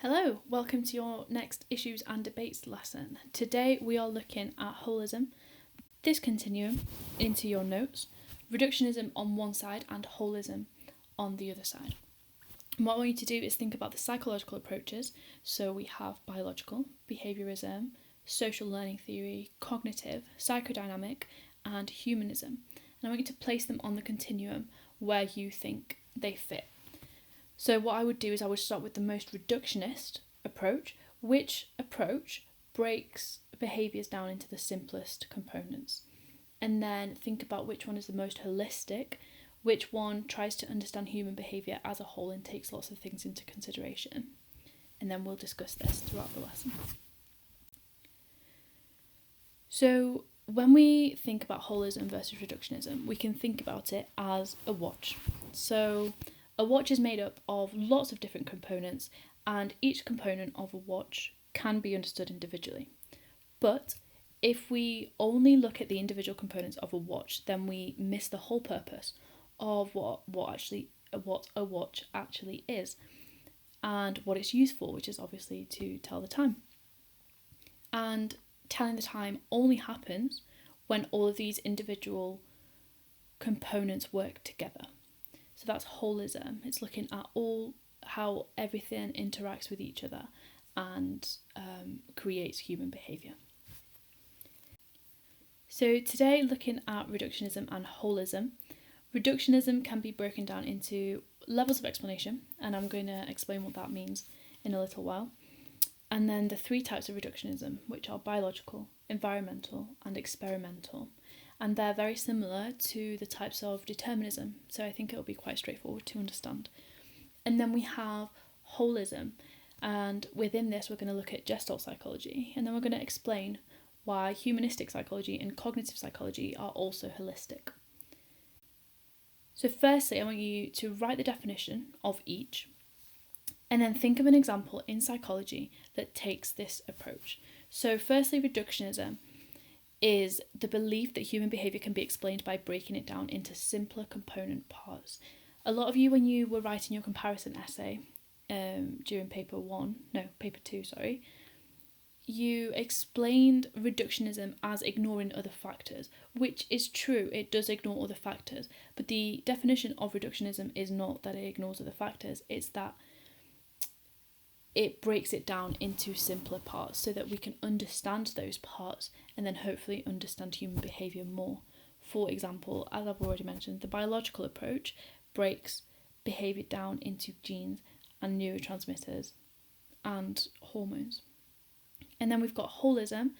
Hello, welcome to your next Issues and Debates lesson. Today we are looking at holism, this continuum into your notes, reductionism on one side and holism on the other side. And what I want you to do is think about the psychological approaches. So we have biological, behaviourism, social learning theory, cognitive, psychodynamic, and humanism. And I want you to place them on the continuum where you think they fit. So what I would do is I would start with the most reductionist approach, which approach breaks behaviours down into the simplest components. And then think about which one is the most holistic, which one tries to understand human behaviour as a whole and takes lots of things into consideration. And then we'll discuss this throughout the lesson. So when we think about holism versus reductionism, we can think about it as a watch. So a watch is made up of lots of different components, and each component of a watch can be understood individually. But if we only look at the individual components of a watch, then we miss the whole purpose of what a watch actually is and what it's used for, which is obviously to tell the time. And telling the time only happens when all of these individual components work together. So that's holism. It's looking at how everything interacts with each other and creates human behaviour. So today, looking at reductionism and holism. Reductionism can be broken down into levels of explanation, and I'm going to explain what that means in a little while. And then the three types of reductionism, which are biological, environmental, and experimental. And they're very similar to the types of determinism, so I think it'll be quite straightforward to understand. And then we have holism, and within this we're going to look at Gestalt psychology, and then we're going to explain why humanistic psychology and cognitive psychology are also holistic. So firstly, I want you to write the definition of each, and then think of an example in psychology that takes this approach. So firstly, reductionism is the belief that human behaviour can be explained by breaking it down into simpler component parts. A lot of you, when you were writing your comparison essay during paper 2, you explained reductionism as ignoring other factors, which is true, it does ignore other factors, but the definition of reductionism is not that it ignores other factors, it's that it breaks it down into simpler parts so that we can understand those parts and then hopefully understand human behaviour more. For example, as I've already mentioned, the biological approach breaks behaviour down into genes and neurotransmitters and hormones. And then we've got holism,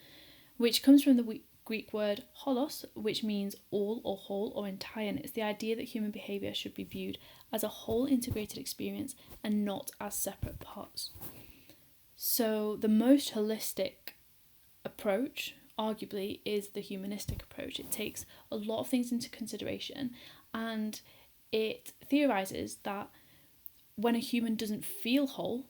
which comes from the Greek word holos, which means all or whole or entire, and it's the idea that human behaviour should be viewed as a whole integrated experience and not as separate parts. So the most holistic approach, arguably, is the humanistic approach. It takes a lot of things into consideration, and it theorises that when a human doesn't feel whole,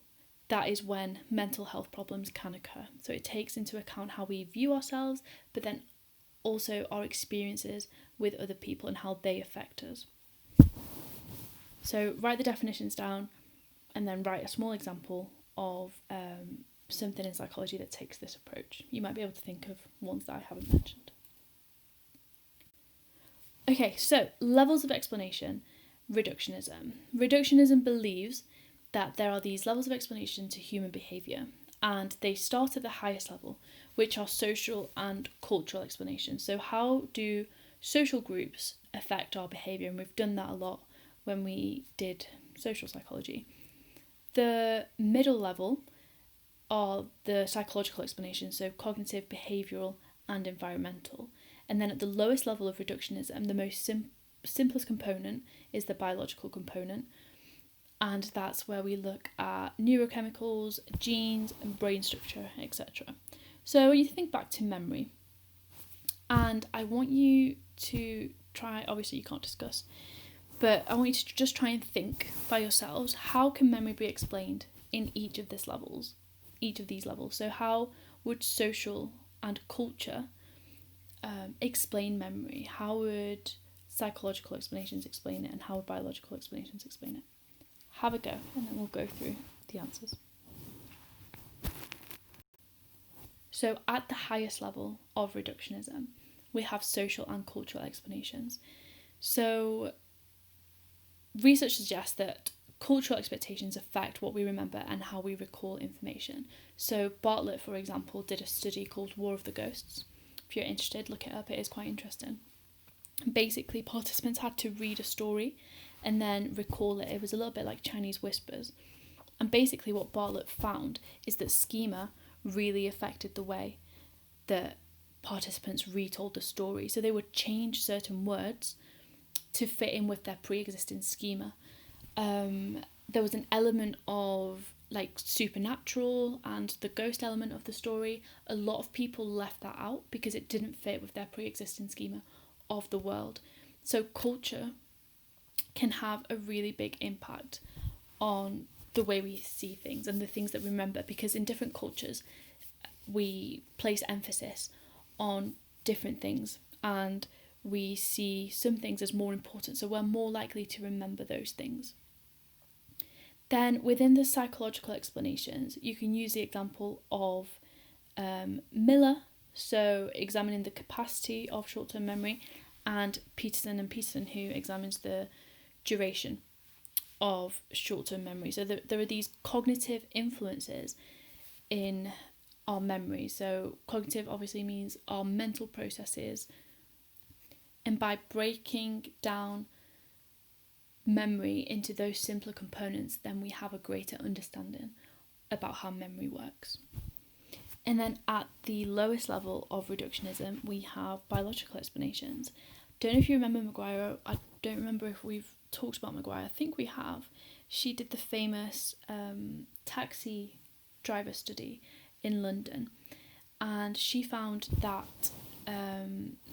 that is when mental health problems can occur. So it takes into account how we view ourselves, but then also our experiences with other people and how they affect us. So write the definitions down and then write a small example of something in psychology that takes this approach. You might be able to think of ones that I haven't mentioned. Okay, so levels of explanation, reductionism. Reductionism believes that there are these levels of explanation to human behaviour, and they start at the highest level, which are social and cultural explanations. So how do social groups affect our behaviour? And we've done that a lot when we did social psychology. The middle level are the psychological explanations, so cognitive, behavioural and environmental. And then at the lowest level of reductionism, the most simplest component is the biological component, and that's where we look at neurochemicals, genes and brain structure, etc. So I want you to think back to memory, and I want you to try, obviously you can't discuss, but I want you to just try and think by yourselves, how can memory be explained in each of these levels? So how would social and culture explain memory? How would psychological explanations explain it, and how would biological explanations explain it? Have a go, and then we'll go through the answers. So at the highest level of reductionism, we have social and cultural explanations. So research suggests that cultural expectations affect what we remember and how we recall information. So Bartlett, for example, did a study called War of the Ghosts. If you're interested, look it up, it is quite interesting. Basically, participants had to read a story and then recall it. It was a little bit like Chinese whispers. And basically what Bartlett found is that schema really affected the way that participants retold the story. So they would change certain words to fit in with their pre-existing schema. There was an element of like supernatural and the ghost element of the story. A lot of people left that out because it didn't fit with their pre-existing schema of the world. So culture can have a really big impact on the way we see things and the things that we remember, because in different cultures we place emphasis on different things and we see some things as more important, so we're more likely to remember those things. Then within the psychological explanations, you can use the example of Miller, so examining the capacity of short-term memory, and Peterson, who examines the duration of short-term memory. So there are these cognitive influences in our memory. So cognitive obviously means our mental processes, and by breaking down memory into those simpler components, then we have a greater understanding about how memory works. And then at the lowest level of reductionism, we have biological explanations. Don't know if you remember Maguire. I don't remember if we've talked about Maguire. I think we have. She did the famous taxi driver study in London, and she found that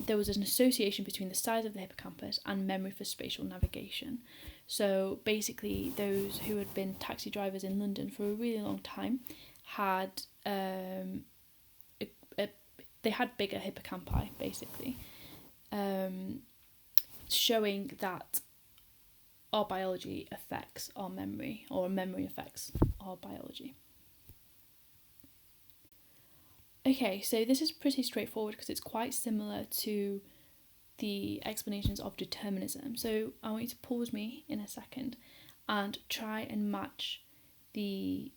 there was an association between the size of the hippocampus and memory for spatial navigation. So basically, those who had been taxi drivers in London for a really long time had they had bigger hippocampi, basically, showing that our biology affects our memory, or memory affects our biology. Okay, so this is pretty straightforward because it's quite similar to the explanations of determinism. So I want you to pause me in a second and try and match the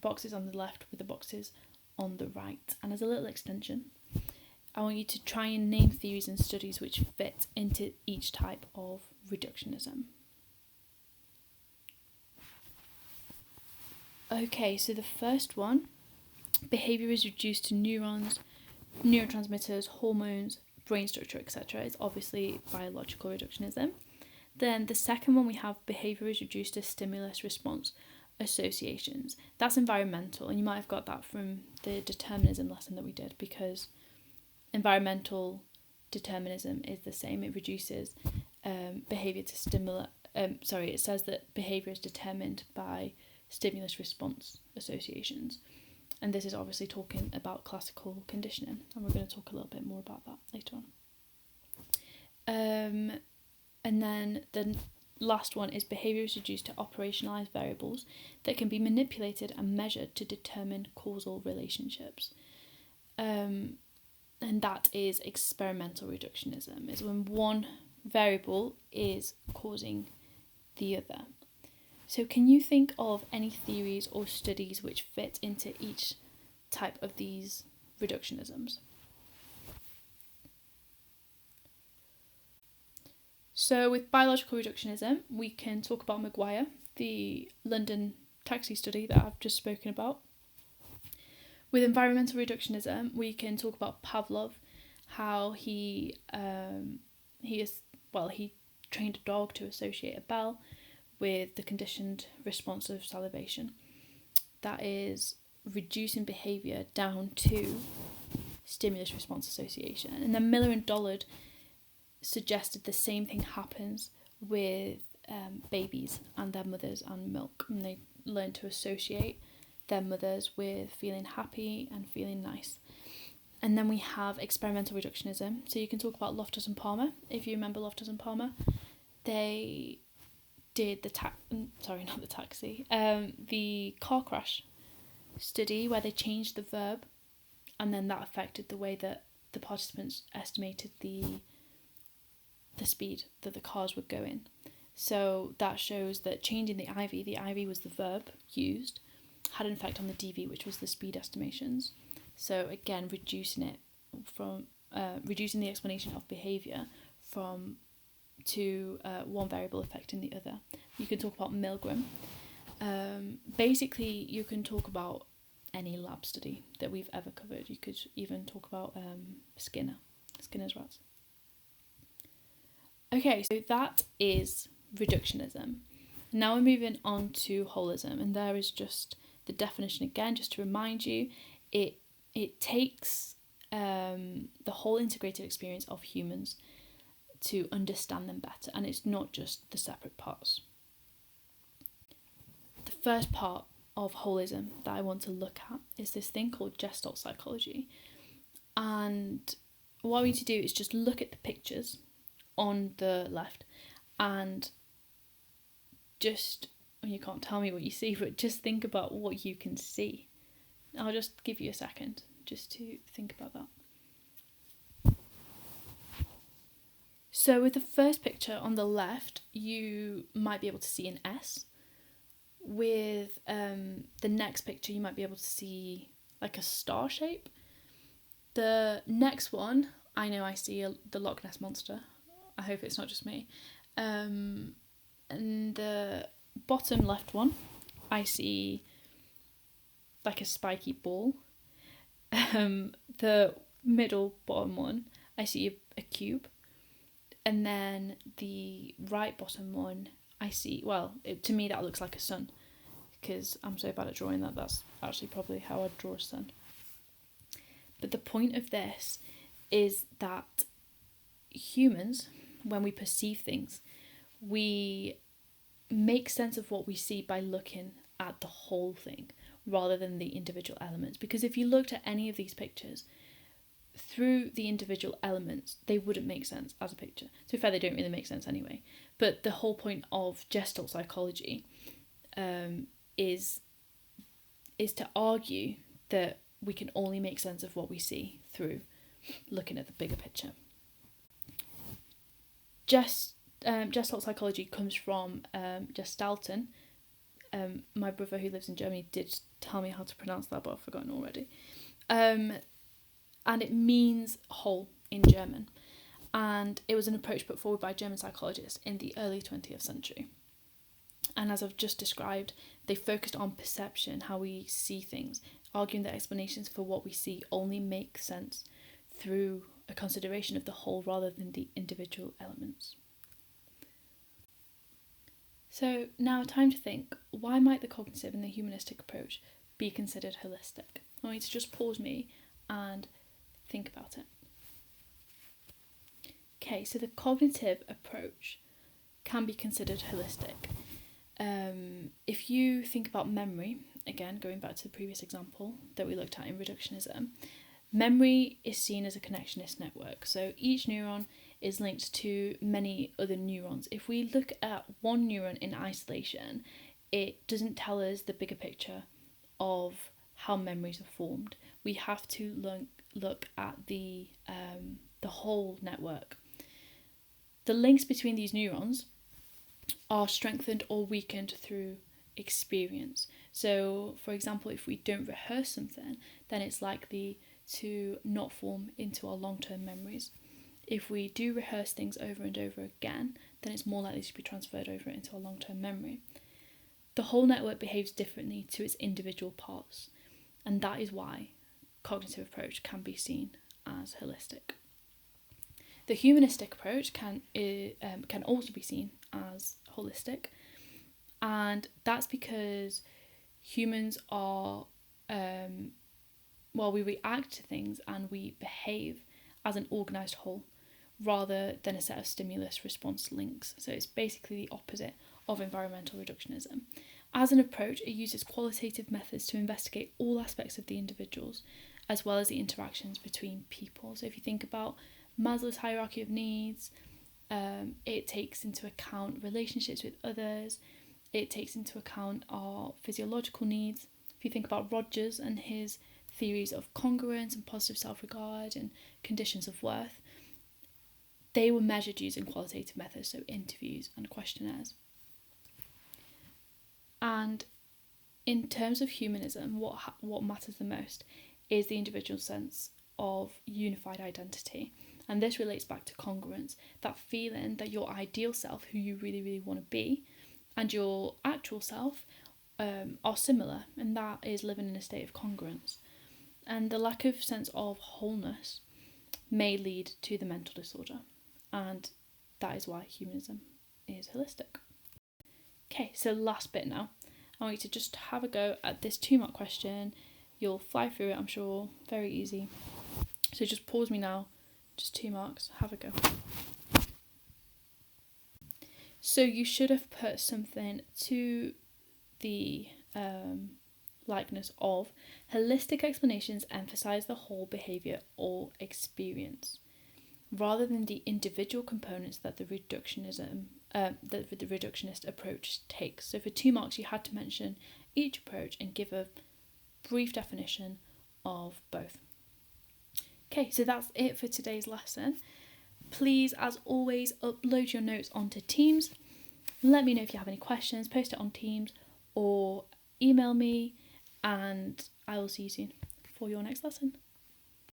boxes on the left with the boxes on the right. And as a little extension, I want you to try and name theories and studies which fit into each type of reductionism. Okay, so the first one, behaviour is reduced to neurons, neurotransmitters, hormones, brain structure, etc. It's obviously biological reductionism. Then the second one, we have behaviour is reduced to stimulus response associations. That's environmental, and you might have got that from the determinism lesson that we did, because environmental determinism is the same. It reduces behaviour to stimulus. It says that behaviour is determined by stimulus response associations. And this is obviously talking about classical conditioning, and we're going to talk a little bit more about that later on. And then the last one is behaviour is reduced to operationalised variables that can be manipulated and measured to determine causal relationships. And that is experimental reductionism, is when one variable is causing the other. So can you think of any theories or studies which fit into each type of these reductionisms? So with biological reductionism, we can talk about Maguire, the London taxi study that I've just spoken about. With environmental reductionism, we can talk about Pavlov, how he trained a dog to associate a bell with the conditioned response of salivation. That is reducing behaviour down to stimulus response association. And then Miller and Dollard suggested the same thing happens with babies and their mothers and milk, and they learn to associate their mothers with feeling happy and feeling nice. And then we have experimental reductionism. So you can talk about Loftus and Palmer. If you remember Loftus and Palmer, they did the car crash study where they changed the verb and then that affected the way that the participants estimated the speed that the cars would go in. So that shows that changing the IV was the verb used, had an effect on the DV, which was the speed estimations. So again, reducing the explanation of behaviour to one variable affecting the other. You can talk about Milgram. Basically, you can talk about any lab study that we've ever covered. You could even talk about Skinner's rats. Okay, so that is reductionism. Now we're moving on to holism, and there is just the definition again, just to remind you. It takes the whole integrated experience of humans to understand them better, and it's not just the separate parts. The first part of holism that I want to look at is this thing called Gestalt psychology. And what we need to do is just look at the pictures on the left, and just, you can't tell me what you see, but just think about what you can see. I'll just give you a second just to think about that. So with the first picture on the left, you might be able to see an S. With the next picture, you might be able to see like a star shape. The next one, I know I see the Loch Ness Monster. I hope it's not just me. And the bottom left one, I see like a spiky ball. The middle bottom one, I see a cube. And then the right bottom one, I see, to me that looks like a sun, because I'm so bad at drawing that's actually probably how I'd draw a sun. But the point of this is that humans, when we perceive things, we make sense of what we see by looking at the whole thing rather than the individual elements. Because if you looked at any of these pictures through the individual elements, they wouldn't make sense as a picture. To be fair, they don't really make sense anyway. But the whole point of Gestalt psychology is to argue that we can only make sense of what we see through looking at the bigger picture. Gestalt psychology comes from Gestalten. My brother who lives in Germany did tell me how to pronounce that, but I've forgotten already. And it means whole in German. And it was an approach put forward by German psychologists in the early 20th century. And as I've just described, they focused on perception, how we see things, arguing that explanations for what we see only make sense through a consideration of the whole rather than the individual elements. So now time to think, why might the cognitive and the humanistic approach be considered holistic? I want you to just pause me and think about it. Okay, so the cognitive approach can be considered holistic. If you think about memory, again, going back to the previous example that we looked at in reductionism, memory is seen as a connectionist network. So each neuron is linked to many other neurons. If we look at one neuron in isolation, it doesn't tell us the bigger picture of how memories are formed. We have to look at the whole network. The links between these neurons are strengthened or weakened through experience. So, for example, if we don't rehearse something, then it's likely to not form into our long-term memories. If we do rehearse things over and over again, then it's more likely to be transferred over into our long-term memory. The whole network behaves differently to its individual parts, and that is why cognitive approach can be seen as holistic. The humanistic approach can also be seen as holistic, and that's because humans are, we react to things and we behave as an organised whole rather than a set of stimulus-response links. So it's basically the opposite of environmental reductionism. As an approach, it uses qualitative methods to investigate all aspects of the individuals as well as the interactions between people. So if you think about Maslow's hierarchy of needs, it takes into account relationships with others, it takes into account our physiological needs. If you think about Rogers and his theories of congruence and positive self-regard and conditions of worth, they were measured using qualitative methods, so interviews and questionnaires. And in terms of humanism, what matters the most is the individual sense of unified identity. And this relates back to congruence, that feeling that your ideal self, who you really, really want to be, and your actual self are similar, and that is living in a state of congruence. And the lack of sense of wholeness may lead to the mental disorder, and that is why humanism is holistic. Okay, so last bit now. I want you to just have a go at this 2-mark question. You'll fly through it, I'm sure, very easy. So just pause me now, just 2 marks, have a go. So you should have put something to the likeness of holistic explanations emphasize the whole behaviour or experience, rather than the individual components that the reductionist approach takes. So for 2 marks, you had to mention each approach and give a brief definition of both. Okay, so that's it for today's lesson. Please, as always, upload your notes onto Teams. Let me know if you have any questions, post it on Teams or email me, and I will see you soon for your next lesson.